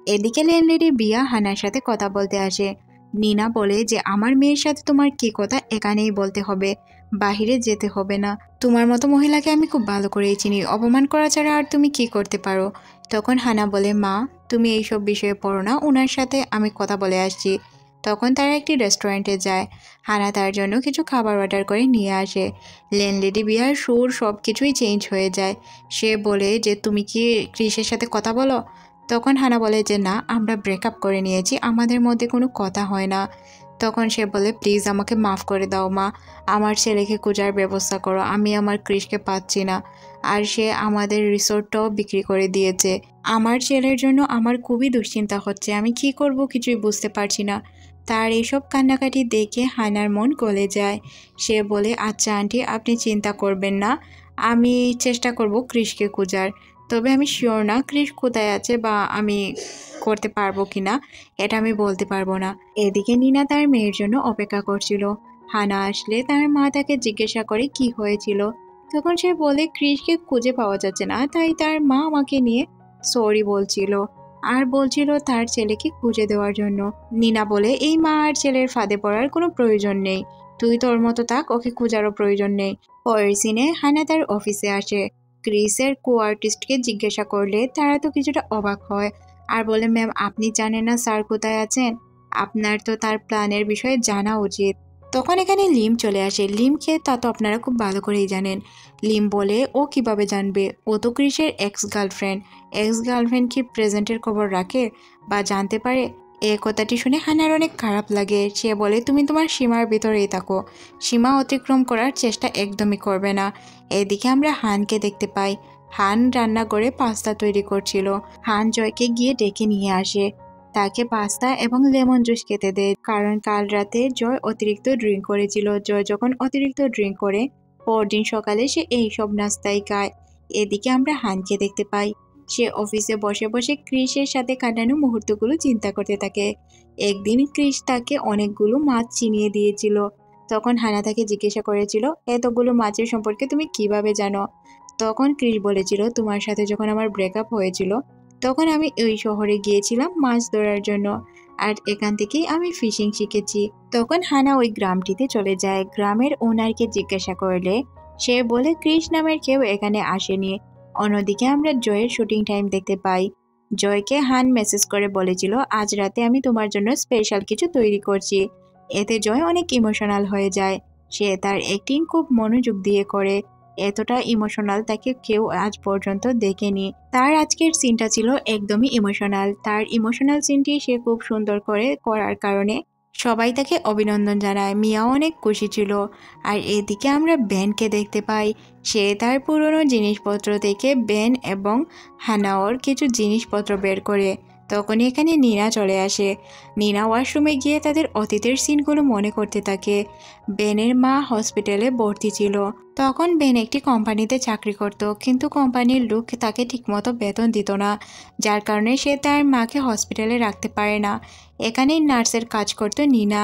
এদিকে ল্যান্ডলেডি বিয়া হানার সাথে কথা বলতে আসে। নিনা বলে যে আমার মেয়ের সাথে তোমার কি কথা এখানেই বলতে হবে, বাহিরে যেতে হবে না। তোমার মতো মহিলাকে আমি খুব ভালো করেই চিনি, অপমান করা ছাড়া আর তুমি কি করতে পারো। তখন হানা বলে, মা তুমি এইসব বিষয়ে পড়ো না, ওনার সাথে আমি কথা বলে আসছি। তখন তারা একটি রেস্টুরেন্টে যায়। হানা তার জন্য কিছু খাবার অর্ডার করে নিয়ে আসে। ল্যান্ডলেডি বিয়ার সুর সব কিছুই চেঞ্জ হয়ে যায়। সে বলে যে তুমি কি ক্রিসের সাথে কথা বলো। তখন হানা বলে যে না, আমরা ব্রেকআপ করে নিয়েছি, আমাদের মধ্যে কোনো কথা হয় না। তখন সে বলে, প্লিজ আমাকে মাফ করে দাও মা, আমার ছেলেকে খোঁজার ব্যবস্থা করো, আমি আমার ক্রিসকে পাচ্ছি না। আর সে আমাদের রিসোর্টটাও বিক্রি করে দিয়েছে। আমার ছেলের জন্য আমার খুবই দুশ্চিন্তা হচ্ছে, আমি কি করব কিছুই বুঝতে পারছি না। তার এসব কান্নাকাটি দেখে হানার মন গলে যায়। সে বলে, আচ্ছা আন্টি আপনি চিন্তা করবেন না, আমি চেষ্টা করব ক্রিসকে খোঁজার। তবে আমি শিওর না ক্রিস কোথায় আছে বা আমি করতে পারবো কিনা, এটা আমি বলতে পারবো না। এদিকে নিনা তার মেয়ের জন্য অপেক্ষা করছিল। হানা আসলে তার মা তাকে জিজ্ঞাসা করে কি হয়েছিল। তখন সে বলে ক্রিসকে খুঁজে পাওয়া যাচ্ছে না, তাই তার মা আমাকে নিয়ে সরি বলছিল আর বলছিল তার ছেলেকে খুঁজে দেওয়ার জন্য। নিনা বলে, এই মা আর ছেলের ফাঁদে পড়ার কোনো প্রয়োজন নেই, তুই তোর মতো থাক, ওকে খোঁজারও প্রয়োজন নেই। পরের সিনে হানা তার অফিসে আসে। ক্রিসের কো আর্টিস্টকে জিজ্ঞাসা করলে তারা তো কিছুটা অবাক হয় আর বলে, ম্যাম আপনি জানেন না স্যার কোথায় আছেন, আপনার তো তার প্ল্যানের বিষয়ে জানা উচিত। তখন এখানে লিম চলে আসে। লিমকে তা তো আপনারা খুব ভালো করেই জানেন। লিম বলে, ও কিভাবে জানবে, ও তো ক্রিসের এক্স গার্লফ্রেন্ড কি প্রেজেন্টের খবর রাখে বা জানতে পারে। এই কথাটি শুনে হানার অনেক খারাপ লাগে। সে বলে, তুমি তোমার সীমার ভিতরেই থাকো, সীমা অতিক্রম করার চেষ্টা একদমই করবে না। এদিকে আমরা হানকে দেখতে পাই। হান রান্নাঘরে পাস্তা তৈরি করছিল। হান জয়কে গিয়ে ডেকে নিয়ে আসে, তাকে পাস্তা এবং লেমন জুস খেতে দেয়, কারণ কাল রাতে জয় অতিরিক্ত ড্রিঙ্ক করেছিল। জয় যখন অতিরিক্ত ড্রিঙ্ক করে পরদিন সকালে সে এইসব নাস্তাই খায়। এদিকে আমরা হানকে দেখতে পাই। সে অফিসে বসে বসে ক্রিসের সাথে কাটানো মুহূর্তগুলো চিন্তা করতে থাকে। একদিন ক্রিস তাকে অনেকগুলো মাছ চিনিয়ে দিয়েছিল। তখন হানা তাকে জিজ্ঞাসা করেছিল, এতগুলো মাছের সম্পর্কে তুমি কিভাবে জানো। তখন ক্রিস বলেছিল, তোমার সাথে যখন আমার ব্রেকআপ হয়েছিল তখন আমি ওই শহরে গিয়েছিলাম মাছ ধরার জন্য, আর এখান থেকেই আমি ফিশিং শিখেছি। তখন হানা ওই গ্রামটিতে চলে যায়। গ্রামের ওনারকে জিজ্ঞাসা করলে সে বলে ক্রিস নামের কেউ এখানে আসেনি। অন্যদিকে আমরা জয়ের শুটিং টাইম দেখতে পাই। জয়কে হান মেসেজ করে বলেছিল, আজ রাতে আমি তোমার জন্য স্পেশাল কিছু তৈরি করছি। এতে জয় অনেক ইমোশনাল হয়ে যায়। সে তার অ্যাক্টিং খুব মনোযোগ দিয়ে করে, এতটা ইমোশনাল তাকে কেউ আজ পর্যন্ত দেখেনি। তার আজকের সিনটা ছিল একদমই ইমোশনাল। তার ইমোশনাল সিনটি সে খুব সুন্দর করে করার কারণে সবাই তাকে অভিনন্দন জানায়। মিয়াও অনেক খুশি ছিল। আর এদিকে আমরা বেনকে দেখতে পাই। সে তার পুরনো জিনিসপত্র থেকে বেন এবং হানাওর কিছু জিনিসপত্র বের করে। তখনই এখানে নিনা চলে আসে। নিনা ওয়াশরুমে গিয়ে তাদের অতীতের সিনগুলো মনে করতে থাকে। বেনের মা হসপিটালে ভর্তি ছিল। তখন বেন একটি কোম্পানিতে চাকরি করত, কিন্তু কোম্পানির লোক তাকে ঠিকমতো বেতন দিত না, যার কারণে সে তার মাকে হসপিটালে রাখতে পারে না। এখানেই নার্সের কাজ করত নিনা।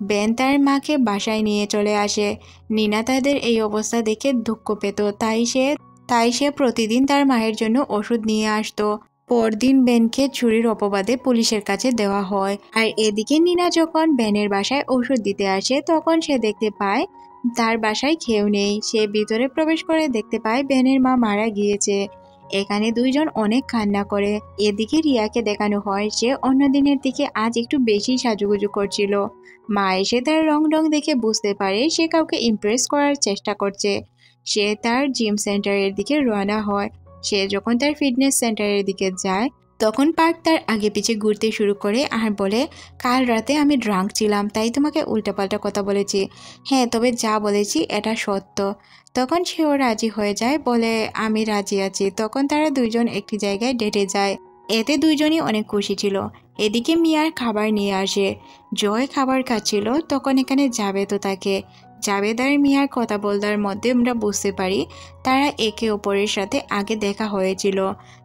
বেন তার মাকে বাসায় নিয়ে চলে আসে। নিনা তাদের এই অবস্থা দেখে দুঃখ পেত, তাই সে প্রতিদিন তার মায়ের জন্য ওষুধ নিয়ে আসতো। পরদিন বেনকে চুরির অপবাদে পুলিশের কাছে দেওয়া হয়। আর এদিকে নিনা যখন বেনের বাসায় ওষুধ দিতে আসে তখন সে দেখতে পায় তার বাসায় কেউ নেই। সে ভিতরে প্রবেশ করে দেখতে পায় বেনের মা মারা গিয়েছে। এখানে দুইজন অনেক কান্না করে। এদিকে রিয়াকে দেখানো হয় সে অন্য দিনের দিকে আজ একটু বেশি সাজুগুজু করছিল। মা এসে তার রং দেখে বুঝতে পারে সে কাউকে ইমপ্রেস করার চেষ্টা করছে। সে তার জিম সেন্টারের দিকে রওনা হয়। সে যখন তার ফিটনেস সেন্টারের দিকে যায় তখন পার্ক তার আগে পিছে ঘুরতে শুরু করে আর বলে, কাল রাতে আমি ড্রাঙ্ক ছিলাম তাই তোমাকে উল্টাপাল্টা কথা বলেছি। হ্যাঁ, তবে যা বলেছি এটা সত্য। তখন সেও রাজি হয়ে যায়, বলে আমি রাজি আছি। তখন তারা দুইজন একটি জায়গায় ডেটে যায়। এতে দুইজনই অনেক খুশি ছিল। এদিকে মিয়ার খাবার নিয়ে আসে। জয় খাবার খাচ্ছিল, তখন এখানে জাবেদও থাকে। জাবেদ আর মিয়ার কথা বলার মধ্যে আমরা বুঝতে পারি তারা একে অপরের সাথে আগে দেখা হয়েছিল,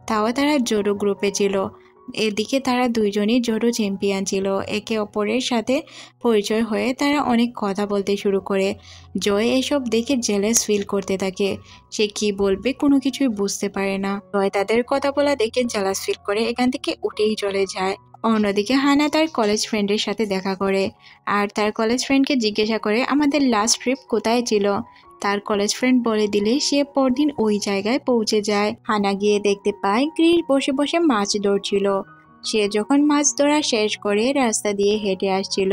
তাও তারা জোড়ো গ্রুপে ছিল। এদিকে তারা দুইজনই জুডো চ্যাম্পিয়ন ছিল। একে অপরের সাথে পরিচয় হয়ে তারা অনেক কথা বলতে শুরু করে। জয় এসব দেখে জেলাস ফিল করতে থাকে। সে কি বলবে কোনো কিছুই বুঝতে পারে না। জয় তাদের কথা বলা দেখে জেলাস ফিল করে এখান থেকে উঠেই চলে যায়। অন্যদিকে হানা তার কলেজ ফ্রেন্ডের সাথে দেখা করে আর তার কলেজ ফ্রেন্ডকে জিজ্ঞাসা করে আমাদের লাস্ট ট্রিপ কোথায় ছিল। তার কলেজ ফ্রেন্ড বলে দিলে সে পরদিন ওই জায়গায় পৌঁছে যায়। হানা গিয়ে দেখতে পায় ক্রিস বসে বসে মাছ ধরছিল। সে যখন মাছ ধরা শেষ করে রাস্তা দিয়ে হেঁটে আসছিল,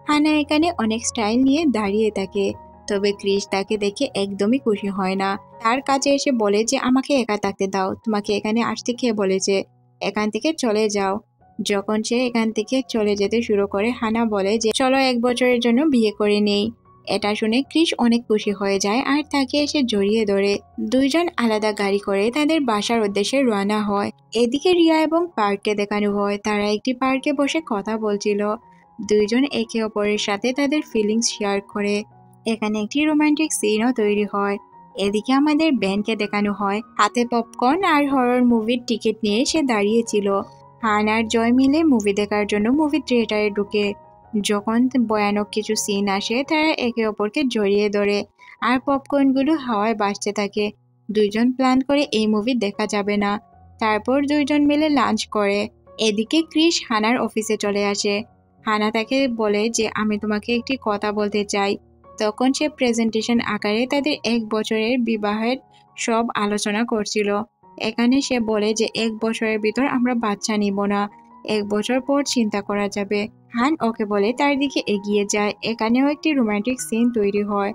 হানা এখানে অনেক স্টাইল নিয়ে দাঁড়িয়ে থাকে। তবে ক্রিস তাকে দেখে একদমই খুশি হয় না। তার কাছে এসে বলে যে আমাকে একা থাকতে দাও, তোমাকে এখানে আসতে কে বলেছে, এখান থেকে চলে যাও। যখন সে এখান থেকে চলে যেতে শুরু করে, হানা বলে যে চলো 1 বছরের জন্য বিয়ে করে নেই। এটা শুনে ক্রিস অনেক খুশি হয়ে যায় আর তাকে এসে জড়িয়ে ধরে। দুইজন আলাদা গাড়ি করে তাদের বাসার উদ্দেশ্যে রওনা হয়। এদিকে রিয়া এবং পার্ককে দেখানো হয়। তারা একটি পার্কে বসে কথা বলছিল। দুইজন একে অপরের সাথে তাদের ফিলিংস শেয়ার করে। এখানে একটি রোমান্টিক সিনও তৈরি হয়। এদিকে আমাদের বেনকে দেখানো হয় হাতে পপকর্ন আর হরর মুভির টিকিট নিয়ে সে দাঁড়িয়েছিল। হান আর জয় মিলে মুভি দেখার জন্য মুভি থিয়েটারে ঢুকে। যখন ভয়ানক কিছু সিন আসে তারা একে অপরকে জড়িয়ে ধরে আর পপকর্নগুলো হাওয়ায় ভাসতে থাকে। দুইজন প্ল্যান করে এই মুভি দেখা যাবে না। তারপর দুইজন মিলে লাঞ্চ করে। এদিকে ক্রিস হানার অফিসে চলে আসে। হানা তাকে বলে যে আমি তোমাকে একটি কথা বলতে চাই। তখন সে প্রেজেন্টেশন আকারে তাদের 1 বছরের বিবাহের সব আলোচনা করছিল। এখানে সে বলে যে 1 বছরের ভিতর আমরা বাচ্চা নিব না, 1 বছর পর চিন্তা করা যাবে। হান ওকে বলে তার দিকে এগিয়ে যায়। এখানেও একটি রোমান্টিক সিন তৈরি হয়।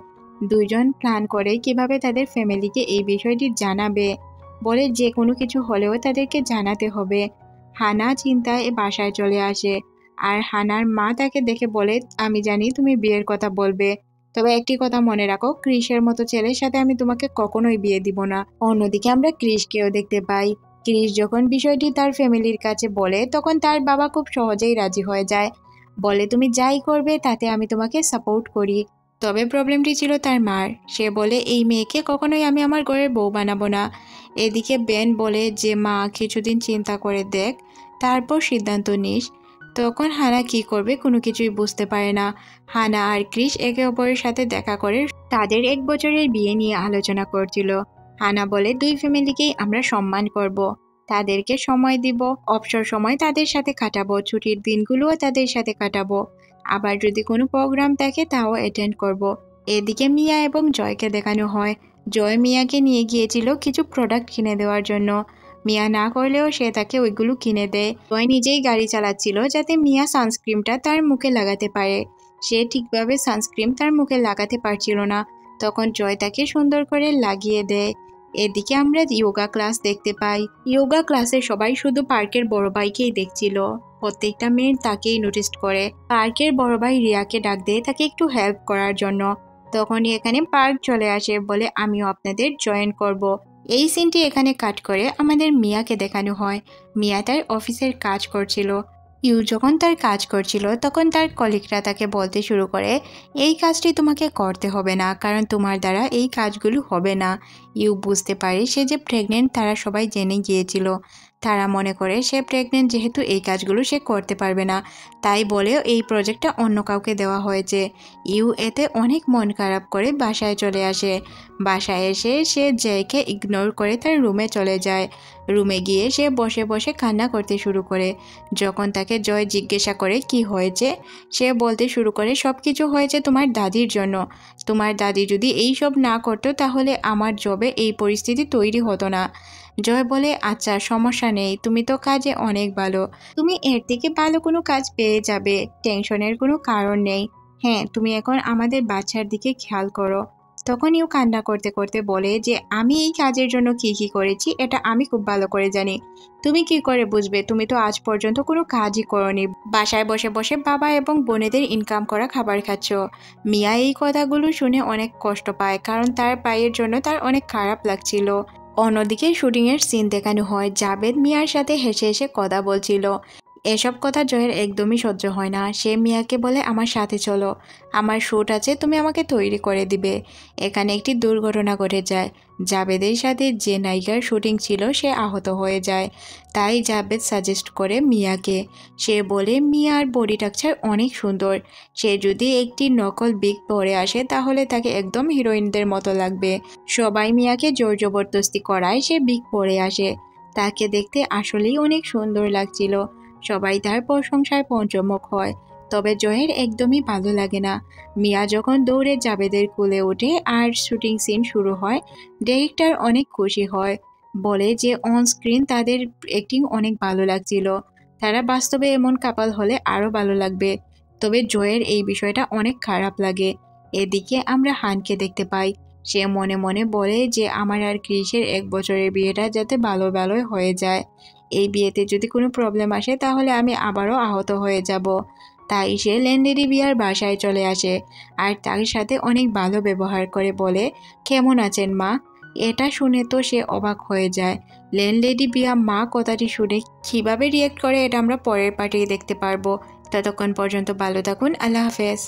দুইজন প্ল্যান করে কিভাবে তাদের ফ্যামিলিকে এই বিষয়টি জানাবে। বলে যে কোনো কিছু হলেও তাদেরকে জানাতে হবে। হানা চিন্তায় বাসায় চলে আসে আর হানার মা তাকে দেখে বলে আমি জানি তুমি বিয়ের কথা বলবে, তবে একটি কথা মনে রাখো, ক্রিসের মতো ছেলের সাথে আমি তোমাকে কখনোই বিয়ে দিব না। অন্যদিকে আমরা ক্রিসকেও দেখতে পাই। ক্রিস যখন বিষয়টি তার ফ্যামিলির কাছে বলে তখন তার বাবা খুব সহজেই রাজি হয়ে যায়। বলে তুমি যাই করবে তাতে আমি তোমাকে সাপোর্ট করি। তবে প্রবলেমটি ছিল তার মার। সে বলে এই মেয়েকে কখনোই আমি আমার ঘরের বউ বানাবো না। এদিকে বেন বলে যে মা কিছুদিন চিন্তা করে দেখ, তারপর সিদ্ধান্ত নিস। তখন হানা কি করবে কোনো কিছুই বুঝতে পারে না। হানা আর ক্রিস একে অপরের সাথে দেখা করে তাদের 1 বছরের বিয়ে নিয়ে আলোচনা করছিল। হানা বলে দুই ফ্যামিলিকেই আমরা সম্মান করব, তাদেরকে সময় দিব, অবসর সময় তাদের সাথে কাটাবো, ছুটির দিনগুলোও তাদের সাথে কাটাবো, আবার যদি কোনো প্রোগ্রাম থাকে তাও অ্যাটেন্ড করব। এদিকে মিয়া এবং জয়কে দেখানো হয়। জয় মিয়াকে নিয়ে গিয়েছিল কিছু প্রোডাক্ট কিনে দেওয়ার জন্য। মিয়া না করলেও সে তাকে ওইগুলো কিনে দেয়। জয় নিজেই গাড়ি চালাচ্ছিল যাতে মিয়া সানস্ক্রিনটা তার মুখে লাগাতে পারে। সে ঠিকভাবে সানস্ক্রিন তার মুখে লাগাতে পারছিল না, তখন জয় তাকে সুন্দর করে লাগিয়ে দেয়। এদিকে আমরা যোগা ক্লাস দেখতে পাই। যোগা ক্লাসে সবাই শুধু পার্কের বড় ভাইকেই দেখছিল। প্রত্যেকটা মেয়ে তাকেই নোটিস করে। পার্কের বড় ভাই রিয়াকে ডাক দেয় তাকে একটু হেল্প করার জন্য। তখনই এখানে পার্ক চলে আসে, বলে আমিও আপনাদের জয়েন করব। এই সিনটি এখানে কাট করে আমাদের মিয়াকে দেখানো হয়। মিয়া তার অফিসের কাজ করছিল। যখন তার কাজ করছিল তখন তার কলিগরা তাকে বলতে শুরু করে এই কাজটি তোমাকে করতে হবে না, কারণ তোমার দ্বারা এই কাজগুলো হবে না। বুঝতে পারে সে যে প্রেগনেন্ট, তারা সবাই জেনে গিয়েছিল। তারা মনে করে সে প্রেগনেন্ট, যেহেতু এই কাজগুলো সে করতে পারবে না, তাই বলেও এই প্রজেক্টটা অন্য কাউকে দেওয়া হয়েছে। এতে অনেক মন খারাপ করে বাসায় চলে আসে। বাসায় এসে সে জয়কে ইগনোর করে তার রুমে চলে যায়। রুমে গিয়ে সে বসে বসে কান্না করতে শুরু করে। যখন তাকে জয় জিজ্ঞাসা করে কি হয়েছে, সে বলতে শুরু করে সব কিছু হয়েছে তোমার দাদির জন্য। তোমার দাদি যদি এই সব না করতো তাহলে আমার জবে এই পরিস্থিতি তৈরি হতো না। জয় বলে আচ্ছা সমস্যা নেই, তুমি তো কাজে অনেক ভালো, তুমি এর থেকে ভালো কোনো কাজ পেয়ে যাবে, টেনশনের কোনো কারণ নেই। হ্যাঁ, তুমি এখন আমাদের বাচ্চার দিকে খেয়াল করো। তখন কান্না করতে করতে বলে যে আমি এই কাজের জন্য কি কি করেছি এটা আমি খুব ভালো করে জানি, তুমি কি করে বুঝবে, তুমি তো আজ পর্যন্ত কোনো কাজই করোনি, বাসায় বসে বসে বাবা এবং বোনেদের ইনকাম করা খাবার খাচ্ছ। মিয়া এই কথাগুলো শুনে অনেক কষ্ট পায়, কারণ তার ভাইয়ের জন্য তার অনেক খারাপ লাগছিল। অন্যদিকে শুটিংয়ের সিন দেখানো হয়। জাবেদ মিয়ার সাথে হেসে হেসে কথা বলছিল। এসব কথা জয়ের একদমই সহ্য হয় না। সে মিয়াকে বলে আমার সাথে চলো, আমার শ্যুট আছে, তুমি আমাকে তৈরি করে দিবে। এখানে একটি দুর্ঘটনা ঘটে যায়। জাবেদের সাথে যে নায়িকার শুটিং ছিল সে আহত হয়ে যায়। তাই জাবেদ সাজেস্ট করে মিয়াকে। সে বলে মিয়ার বডি স্ট্রাকচার অনেক সুন্দর, সে যদি একটি নকল বিগ পরে আসে তাহলে তাকে একদম হিরোইনদের মতো লাগবে। সবাই মিয়াকে জোর জবরদস্তি করায় সে বিগ পরে আসে। তাকে দেখতে আসলেই অনেক সুন্দর লাগছিল। সবাই তার প্রশংসায় পঞ্চমুখ হয়। তবে জয়ের একদমই ভালো লাগে না। মিয়া যখন দৌড়ে জাবেদের কোলে ওঠে আর শুটিং সিন শুরু হয়, ডিরেক্টর অনেক খুশি হয়, বলে যে অন স্ক্রিন তাদের অ্যাক্টিং অনেক ভালো লাগছিল, তারা বাস্তবে এমন কাপাল হলে আরও ভালো লাগবে। তবে জয়ের এই বিষয়টা অনেক খারাপ লাগে। এদিকে আমরা হানকে দেখতে পাই। সে মনে মনে বলে যে আমার আর ক্রিসের 1 বছরের বিয়েটা যাতে ভালো ভালোই হয়ে যায়। এই বিয়েতে যদি কোনো প্রবলেম আসে তাহলে আমি আবারও আহত হয়ে যাব। তাই সে ল্যান্ডলেডি বিয়ার বাসায় চলে আসে আর তার সাথে অনেক ভালো ব্যবহার করে, বলে কেমন আছেন মা। এটা শুনে তো সে অবাক হয়ে যায়। ল্যান্ডলেডি বিয়া মা কথাটি শুনে কীভাবে রিয়েক্ট করে এটা আমরা পরের পার্টেই দেখতে পারবো। ততক্ষণ পর্যন্ত ভালো থাকুন। আল্লাহ হাফেজ।